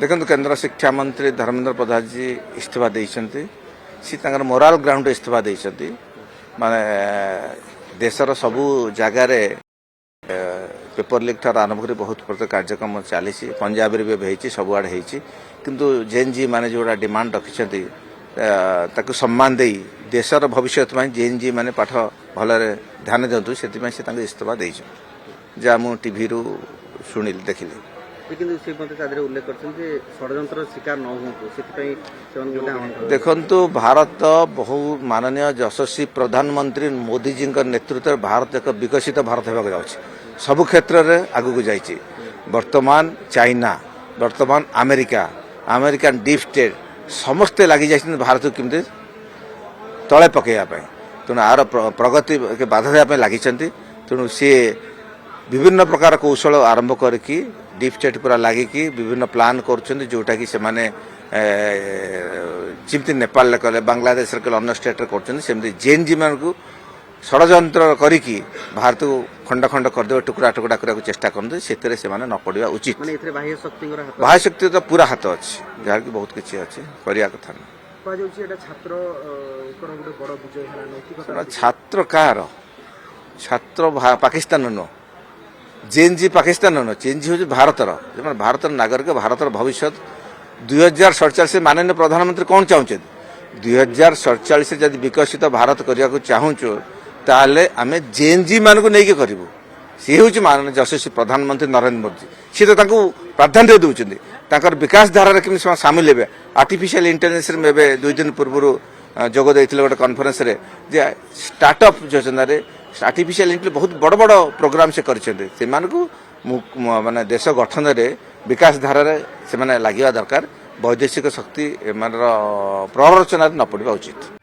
देखो केंद्र शिक्षा मंत्री धर्मेंद्र प्रधान जी इस्तीफा देते सी मोराल ग्राउंड इस्तीफा देते माने देशर सबू जगार पेपर लीक ठार आरंभ कर बहुत प्रकार कार्यक्रम चली पंजाब भी सबुआड़े किंतु जेन जी मैंने जोड़ा डिमांड रखिंट सम्मान दे देशर भविष्य में जेन जी मैंने पाठ भल ध्यान दिंतु से इस्तीफा दे जहाँ मुझ टीवी रु शुणी देखिली उल्लेख षड्यंत्र शिकार न हो देखु भारत बहु माननीय यशस्वी प्रधानमंत्री मोदी जी नेतृत्व में भारत एक विकसित भारत होगा जाऊँगी सबु क्षेत्र में आगू जाइए वर्तमान चाइना वर्तमान अमेरिका अमेरिकन डीप स्टेट समस्ते लगी जाइए भारत को केमती तले पकड़ापी तेणु आर प्रगति के बाधा देवाई लगी तेणु सी विभिन्न प्रकार कौशल आरंभ करके डीप स्टेट पूरा लगिकी विभिन्न प्लान कर जोटा कि से माने चिमती नेपाल कले बांग्लादेश कले अन्य स्टेट करमती जेन जी मान को षड्यंत्र करिकी भारत को खंड खंड करदे टुकड़ा टुकड़ा करने चेष्टा करते से न पड़ा उचित बाह्य शक्ति तो पूरा हाथ अच्छी जहाँ की बहुत किसी अच्छे करने कथा छात्र कार छात्र पाकिस्तान नो जेन जी पाकिस्तान न चेन जी हूँ भारतर भारत नागरिक भारतर भविष्य 2047 माननीय प्रधानमंत्री कौन चाहते 2047 जब विकसित भारत करने को चाहूँ ताले आम जेन जी मान को लेकिन करूँ सी हूँ माननीय यशस्वी प्रधानमंत्री नरेंद्र मोदी सी तो प्राधान्य दूसरी विकास धारा केमी सामिल हे आर्टिफिशियल इंटेलिजेंस में 2 दिन पूर्व जोग देते गोटे कॉन्फ्रेंस रे जे स्टार्टअप योजना रे आर्टिफिशियल इंटेलिजेंस बहुत बड़ बड़ प्रोग्राम से करछन्ते माने देश गठन रे विकास धारा रे से माने लागिवा दरकार वैदेशिक शक्ति मान प्ररोचना न पड़वा उचित।